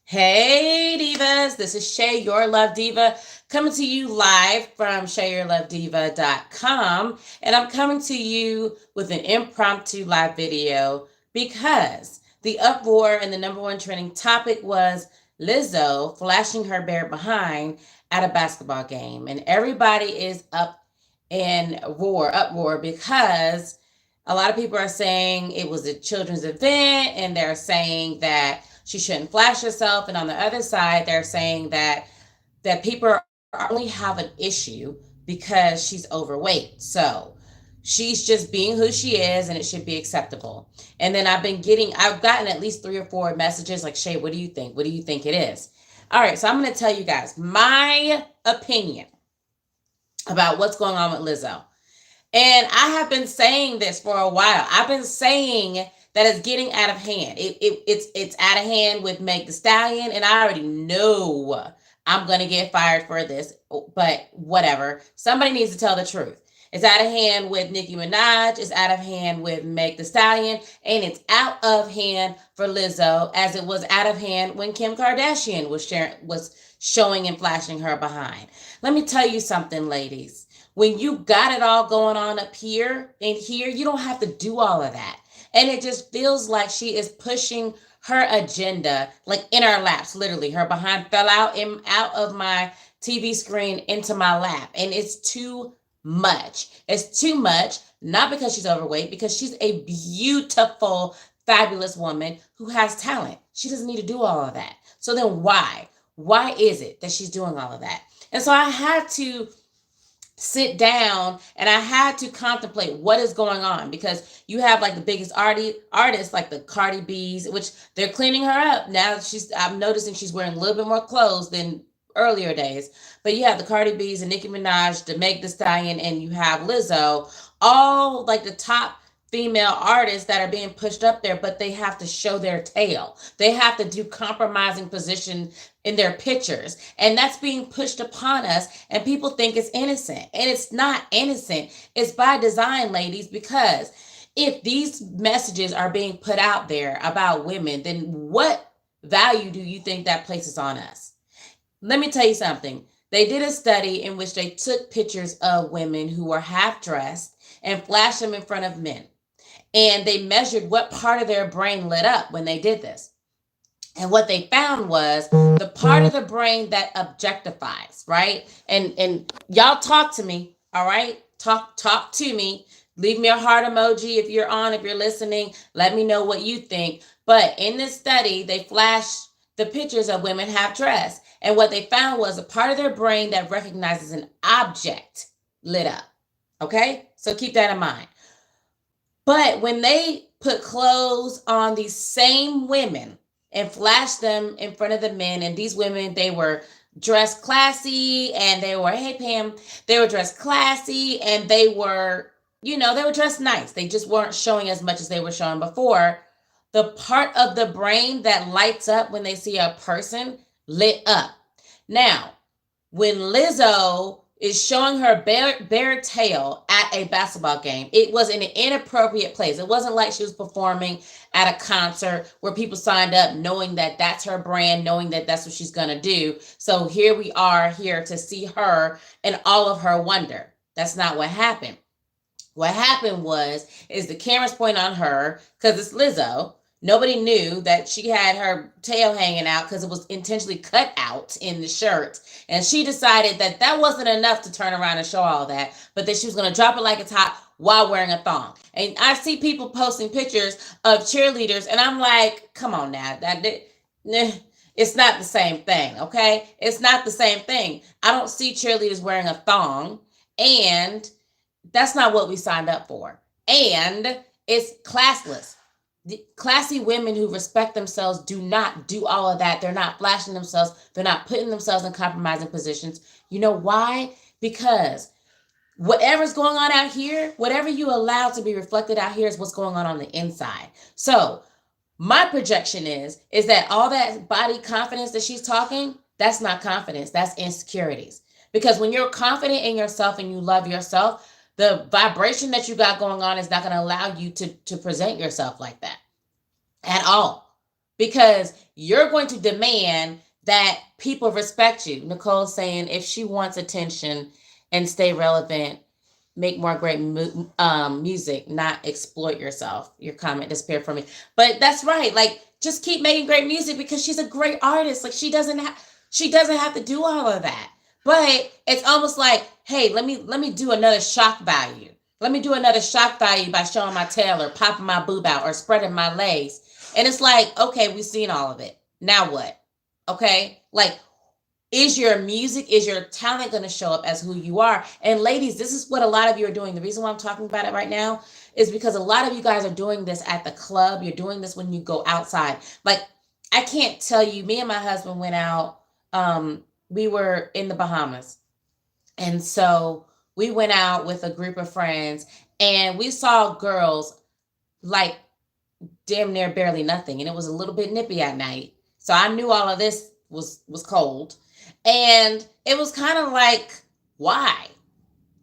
Hey Divas, this is Shay, your Love Diva, coming to you live from ShayYourLoveDiva.com. And I'm coming to you with an impromptu live video because the uproar and the number one trending topic was Lizzo flashing her bare behind at a basketball game. And everybody is uproar because a lot of people are saying it was a children's event and they're saying that she shouldn't flash herself. And on the other side, they're saying that people only have an issue because she's overweight. So she's just being who she is and it should be acceptable. And then I've gotten at least 3 or 4 messages like, Shay, what do you think? What do you think it is? All right, so I'm going to tell you guys my opinion about what's going on with Lizzo. And I have been saying this for a while. I've been saying that it's getting out of hand. It's out of hand with Meg the Stallion, and I already know I'm gonna get fired for this, but whatever. Somebody needs to tell the truth. It's out of hand with Nicki Minaj, it's out of hand with Meg the Stallion, and it's out of hand for Lizzo, as it was out of hand when Kim Kardashian was showing and flashing her behind. Let me tell you something, ladies. When you got it all going on up here and here, you don't have to do all of that. And it just feels like she is pushing her agenda like in our laps. Literally, her behind fell out of my TV screen into my lap. And it's too much. It's too much, not because she's overweight, because she's a beautiful, fabulous woman who has talent. She doesn't need to do all of that. So then why? Why is it that she's doing all of that? And so I had to sit down and I had to contemplate what is going on, because you have like the biggest artists like the Cardi B's, which they're cleaning her up now. I'm noticing she's wearing a little bit more clothes than earlier days. But you have the Cardi B's and Nicki Minaj, the Meg the Stallion, and you have Lizzo, all like the top female artists that are being pushed up there, but they have to show their tail. They have to do compromising position in their pictures. And that's being pushed upon us. And people think it's innocent. And it's not innocent. It's by design, ladies, because if these messages are being put out there about women, then what value do you think that places on us? Let me tell you something. They did a study in which they took pictures of women who were half dressed and flashed them in front of men. And they measured what part of their brain lit up when they did this. And what they found was the part of the brain that objectifies, right? And y'all talk to me, all right? Talk to me. Leave me a heart emoji if you're on, if you're listening. Let me know what you think. But in this study, they flashed the pictures of women half dressed. And what they found was a part of their brain that recognizes an object lit up. Okay? So keep that in mind. But when they put clothes on these same women and flashed them in front of the men, and these women, they were dressed classy and they were, hey Pam, they were dressed classy and they were, they were dressed nice. They just weren't showing as much as they were showing before. The part of the brain that lights up when they see a person lit up. Now, when Lizzo is showing her bare tail at a basketball game, it was in an inappropriate place. It wasn't like she was performing at a concert where people signed up knowing that that's her brand, knowing that that's what she's going to do. So here we are here to see her in all of her wonder. That's not what happened. What happened is the cameras point on her because it's Lizzo. Nobody knew that she had her tail hanging out because it was intentionally cut out in the shirt. And she decided that that wasn't enough to turn around and show all that, but that she was going to drop it like it's hot while wearing a thong. And I see people posting pictures of cheerleaders, and I'm like, come on now. It's not the same thing, okay? It's not the same thing. I don't see cheerleaders wearing a thong, and that's not what we signed up for. And it's classless. The classy women who respect themselves do not do all of that. They're not flashing themselves. They're not putting themselves in compromising positions. You know why? Because whatever's going on out here, whatever you allow to be reflected out here is what's going on the inside. So my projection is that all that body confidence that she's talking, that's not confidence. That's insecurities. Because when you're confident in yourself and you love yourself, the vibration that you got going on is not going to allow you to present yourself like that at all. because you're going to demand that people respect you. Nicole's saying if she wants attention and stay relevant, make more great music, not exploit yourself. Your comment disappeared from me, but that's right. Like, just keep making great music because she's a great artist. Like, she doesn't have to do all of that. But it's almost like, hey, let me do another shock value. Let me do another shock value by showing my tail or popping my boob out or spreading my legs. And it's like, okay, we've seen all of it. Now what? Okay, like, is your music, is your talent going to show up as who you are? And ladies, this is what a lot of you are doing. The reason why I'm talking about it right now is because a lot of you guys are doing this at the club. You're doing this when you go outside. Like, I can't tell you, me and my husband went out. We were in the Bahamas. And so we went out with a group of friends and we saw girls like damn near barely nothing. And it was a little bit nippy at night. So I knew all of this was cold. And it was kind of like, why?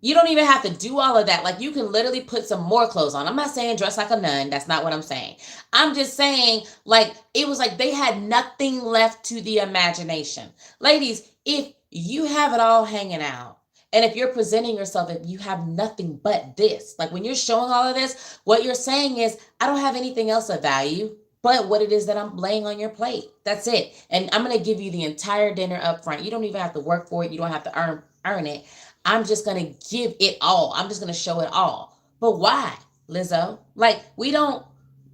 You don't even have to do all of that. Like, you can literally put some more clothes on. I'm not saying dress like a nun. That's not what I'm saying. I'm just saying, like, it was like they had nothing left to the imagination. Ladies, if you have it all hanging out, and if you're presenting yourself, if you have nothing but this, like when you're showing all of this, what you're saying is, I don't have anything else of value but what it is that I'm laying on your plate. That's it. And I'm going to give you the entire dinner up front. You don't even have to work for it. You don't have to earn it. I'm just going to give it all. I'm just going to show it all. But why, Lizzo? Like,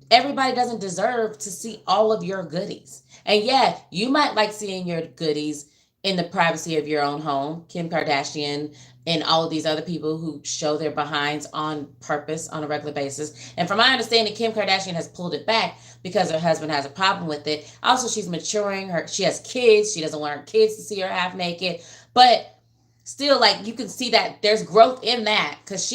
everybody doesn't deserve to see all of your goodies. And yeah, you might like seeing your goodies in the privacy of your own home. Kim Kardashian and all of these other people who show their behinds on purpose on a regular basis. And from my understanding, Kim Kardashian has pulled it back because her husband has a problem with it. Also, she's maturing. She has kids. She doesn't want her kids to see her half naked. But still, like, you can see that there's growth in that because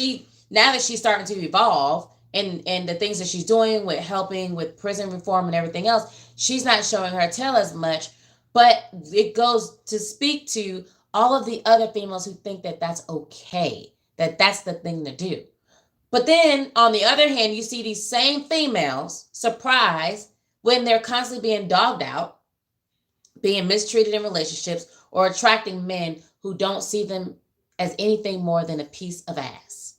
now that she's starting to evolve and the things that she's doing with helping with prison reform and everything else, she's not showing her tail as much. But it goes to speak to all of the other females who think that that's okay, that that's the thing to do. But then, on the other hand, you see these same females surprised when they're constantly being dogged out, being mistreated in relationships, or attracting men who don't see them as anything more than a piece of ass.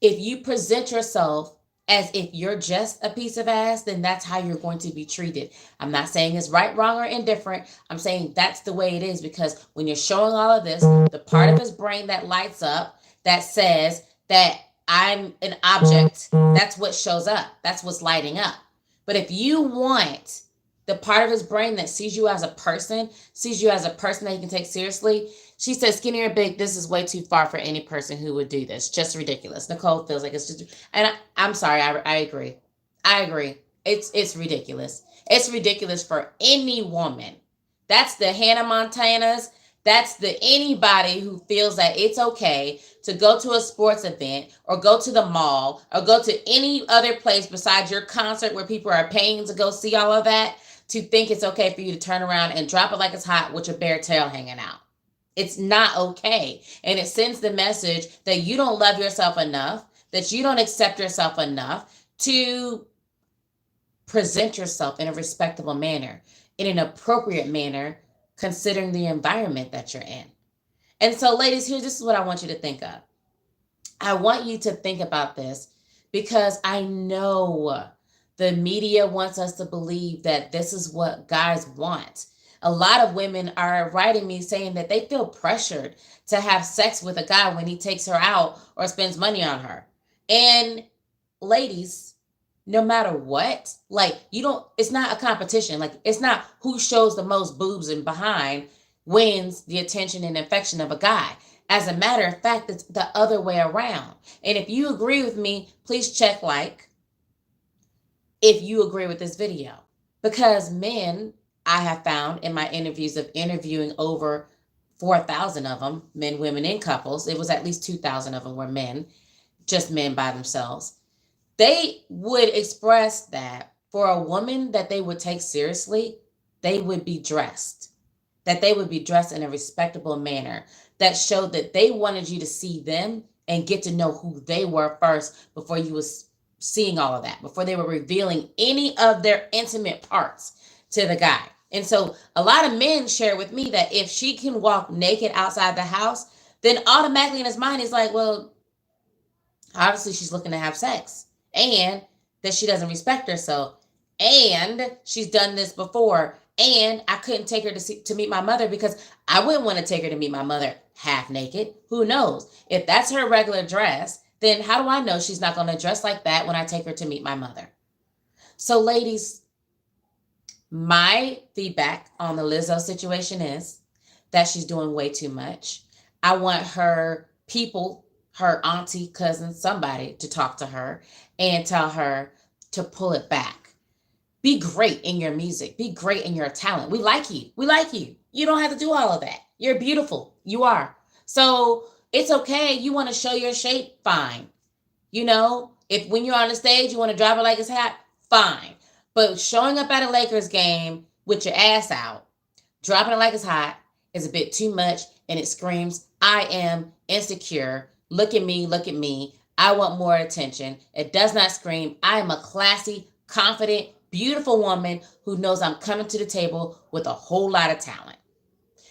If you present yourself as if you're just a piece of ass, then that's how you're going to be treated. I'm not saying it's right, wrong, or indifferent. I'm saying that's the way it is because when you're showing all of this, the part of his brain that lights up that says that I'm an object, that's what shows up. That's what's lighting up. But if you want the part of his brain that sees you as a person that he can take seriously, she says, skinny or big, this is way too far for any person who would do this. Just ridiculous. Nicole feels like it's just, and I'm sorry, I agree. I agree. It's ridiculous. It's ridiculous for any woman. That's the Hannah Montanas. That's the anybody who feels that it's okay to go to a sports event or go to the mall or go to any other place besides your concert where people are paying to go see all of that, to think it's okay for you to turn around and drop it like it's hot with your bare tail hanging out. It's not okay. And it sends the message that you don't love yourself enough, that you don't accept yourself enough to present yourself in a respectable manner, in an appropriate manner, considering the environment that you're in. And so, ladies, this is what I want you to think of. I want you to think about this because I know the media wants us to believe that this is what guys want. A lot of women are writing me saying that they feel pressured to have sex with a guy when he takes her out or spends money on her. And ladies, no matter what, like, it's not a competition. Like, it's not who shows the most boobs and behind wins the attention and affection of a guy. As a matter of fact, it's the other way around. And if you agree with me, please check like if you agree with this video. Because men, I have found in my interviews of interviewing over 4,000 of them, men, women, and couples, it was at least 2,000 of them were men, just men by themselves. They would express that for a woman that they would take seriously, they would be dressed. That they would be dressed in a respectable manner that showed that they wanted you to see them and get to know who they were first before you was seeing all of that, before they were revealing any of their intimate parts to the guy. And so a lot of men share with me that if she can walk naked outside the house, then automatically in his mind he's like, well, obviously she's looking to have sex, and that she doesn't respect herself, and she's done this before, and I couldn't take her to meet my mother because I wouldn't want to take her to meet my mother half naked. Who knows? If that's her regular dress, then how do I know she's not going to dress like that when I take her to meet my mother? So, ladies, my feedback on the Lizzo situation is that she's doing way too much. I want her people, her auntie, cousin, somebody to talk to her and tell her to pull it back. Be great in your music. Be great in your talent. We like you. We like you. You don't have to do all of that. You're beautiful. You are. So it's okay. You want to show your shape? Fine. You know, if when you're on the stage, you want to drop it like it's hot? Fine. But showing up at a Lakers game with your ass out, dropping it like it's hot, is a bit too much, and it screams, I am insecure. Look at me, look at me. I want more attention. It does not scream, I am a classy, confident, beautiful woman who knows I'm coming to the table with a whole lot of talent.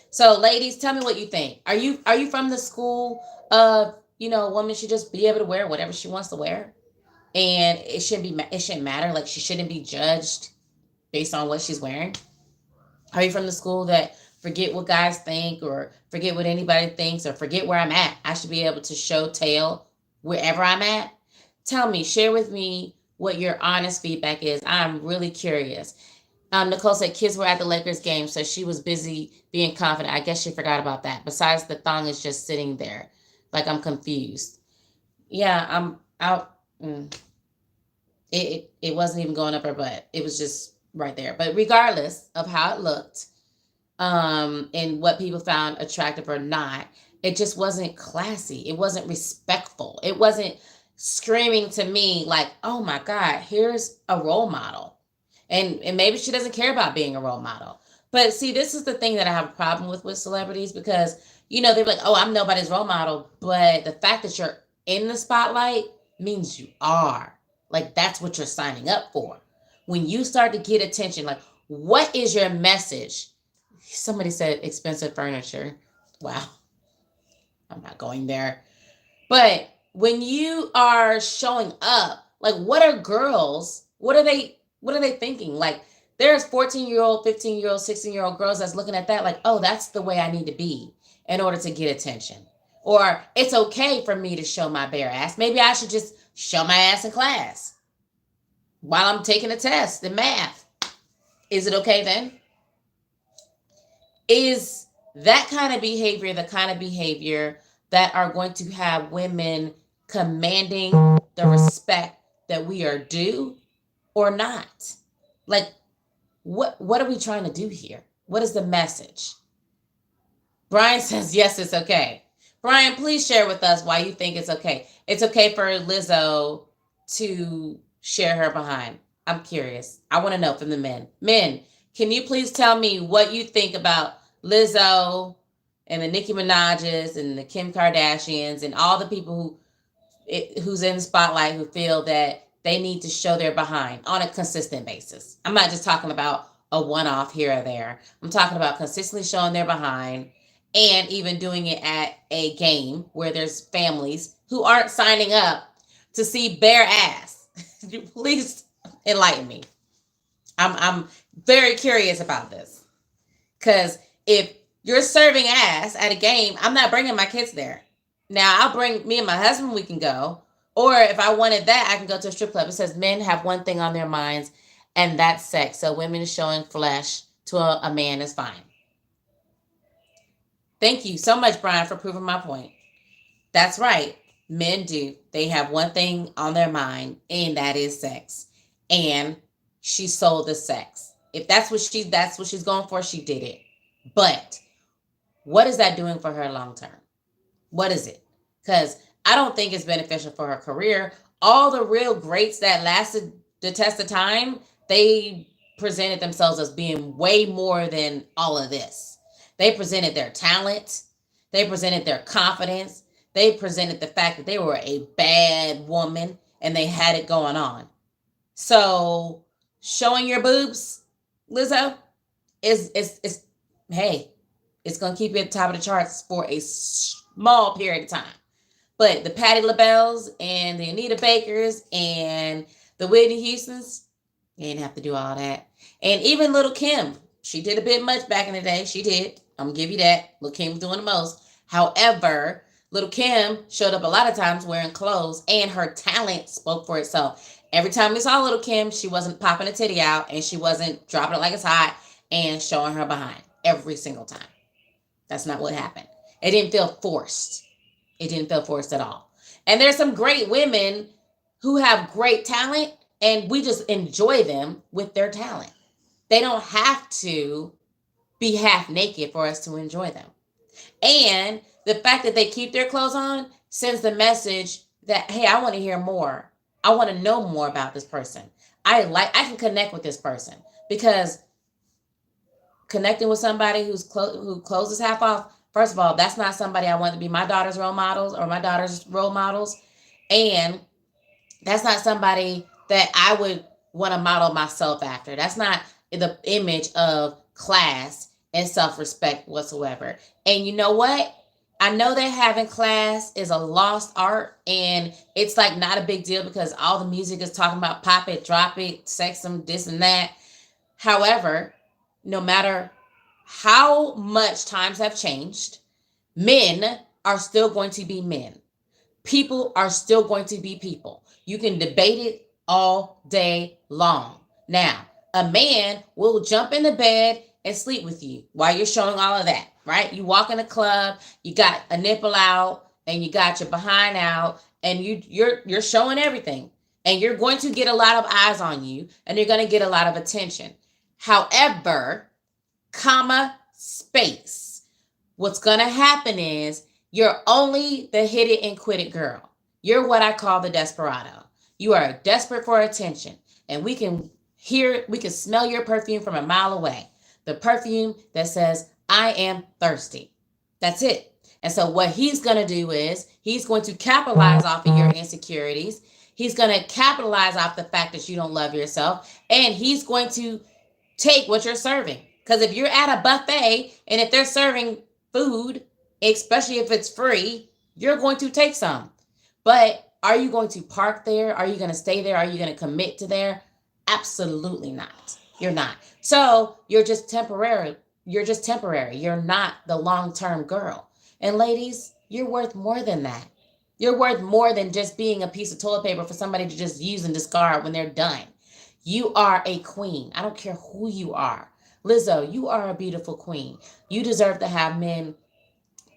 So, ladies, tell me what you think. Are you from the school of, a woman should just be able to wear whatever she wants to wear? And it shouldn't matter. Like, she shouldn't be judged based on what she's wearing. Are you from the school that forget what guys think, or forget what anybody thinks, or forget where I'm at? I should be able to show tail wherever I'm at. Tell me, share with me what your honest feedback is. I'm really curious. Nicole said kids were at the Lakers game, so she was busy being confident. I guess she forgot about that. Besides, the thong is just sitting there. Like, I'm confused. Yeah, I'm out. It wasn't even going up her butt. It was just right there. But regardless of how it looked, and what people found attractive or not, it just wasn't classy. It wasn't respectful. It wasn't screaming to me like, oh my God, here's a role model. And maybe she doesn't care about being a role model. But see, this is the thing that I have a problem with celebrities, because, they're like, oh, I'm nobody's role model. But the fact that you're in the spotlight means you are. Like, that's what you're signing up for. When you start to get attention, like, what is your message? Somebody said expensive furniture. Wow. I'm not going there. But when you are showing up, like, what are they thinking? Like, there's 14-year-old, 15-year-old, 16-year-old girls that's looking at that like, oh, that's the way I need to be in order to get attention. Or it's okay for me to show my bare ass. Maybe I should just show my ass in class while I'm taking a test in math. Is it okay then? Is that kind of behavior the kind of behavior that are going to have women commanding the respect that we are due, or not? Like, what are we trying to do here? What is the message? Brian says, yes, it's okay. Brian, please share with us why you think it's okay. It's okay for Lizzo to share her behind. I'm curious. I want to know from the men. Men, can you please tell me what you think about Lizzo and the Nicki Minaj's and the Kim Kardashians and all the people who's in the spotlight who feel that they need to show their behind on a consistent basis? I'm not just talking about a one-off here or there. I'm talking about consistently showing their behind, and even doing it at a game where there's families who aren't signing up to see bare ass. Please enlighten me. I'm very curious about this, because if you're serving ass at a game, I'm not bringing my kids there. Now, I'll bring me and my husband, we can go. Or if I wanted that, I can go to a strip club. It says men have one thing on their minds, and that's sex. So women showing flesh to a man is fine. Thank you so much, Brian, for proving my point. That's right. Men do. They have one thing on their mind, and that is sex. And she sold the sex. If that's what she's going for, she did it. But what is that doing for her long term? What is it? Because I don't think it's beneficial for her career. All the real greats that lasted the test of time, they presented themselves as being way more than all of this. They presented their talent. They presented their confidence. They presented the fact that they were a bad woman and they had it going on. So showing your boobs, Lizzo, is hey, it's gonna keep you at the top of the charts for a small period of time. But the Patti LaBelle's and the Anita Bakers and the Whitney Houstons, you didn't have to do all that. And even Little Kim, she did a bit much back in the day. She did. I'm gonna give you that. Little Kim was doing the most. However, Little Kim showed up a lot of times wearing clothes, and her talent spoke for itself. Every time we saw Little Kim, she wasn't popping a titty out, and she wasn't dropping it like it's hot and showing her behind every single time. That's not what happened. It didn't feel forced. It didn't feel forced at all. And there's some great women who have great talent, and we just enjoy them with their talent. They don't have to be half naked for us to enjoy them. And the fact that they keep their clothes on sends the message that, hey, I want to hear more. I want to know more about this person. I can connect with this person, because connecting with somebody who closes half off, first of all, that's not somebody I want to be my daughter's role models or my daughter's role models. And that's not somebody that I would want to model myself after. That's not the image of class and self-respect whatsoever. And you know what? I know that having class is a lost art, and it's like not a big deal because all the music is talking about pop it, drop it, sex them, this and that. However, no matter how much times have changed, men are still going to be men. People are still going to be people. You can debate it all day long. Now, a man will jump in the bed and sleep with you while you're showing all of that, right? You walk in a club, you got a nipple out, and you got your behind out, and you're showing everything. And you're going to get a lot of eyes on you, and you're going to get a lot of attention. However, comma, space. What's going to happen is you're only the hit it and quit it girl. You're what I call the desperado. You are desperate for attention, and we can smell your perfume from a mile away. The perfume that says, I am thirsty. That's it. And so what he's going to do is he's going to capitalize off of your insecurities. He's going to capitalize off the fact that you don't love yourself, and he's going to take what you're serving. Because if you're at a buffet and if they're serving food, especially if it's free, you're going to take some. But are you going to park there? Are you going to stay there? Are you going to commit to there? Absolutely not. You're not. So you're just temporary. You're just temporary. You're not the long-term girl. And ladies, you're worth more than that. You're worth more than just being a piece of toilet paper for somebody to just use and discard when they're done. You are a queen. I don't care who you are. Lizzo, you are a beautiful queen. You deserve to have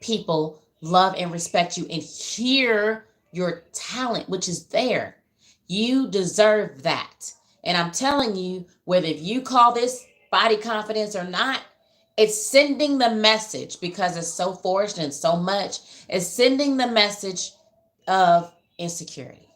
people love and respect you and hear your talent, which is there. You deserve that. And I'm telling you, whether if you call this body confidence or not, it's sending the message, because it's so forced and so much, it's sending the message of insecurity.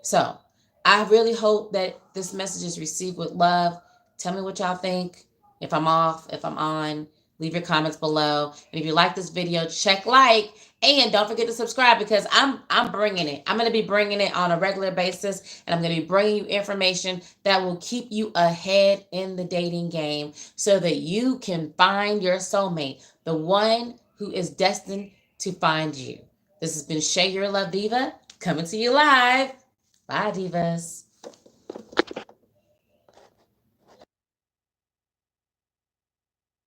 So I really hope that this message is received with love. Tell me what y'all think. If I'm off, if I'm on, leave your comments below. And if you like this video, check like, and don't forget to subscribe, because I'm bringing it. I'm going to be bringing it on a regular basis, and I'm going to be bringing you information that will keep you ahead in the dating game so that you can find your soulmate, the one who is destined to find you. This has been Shay, your Love Diva, coming to you live. Bye, Divas.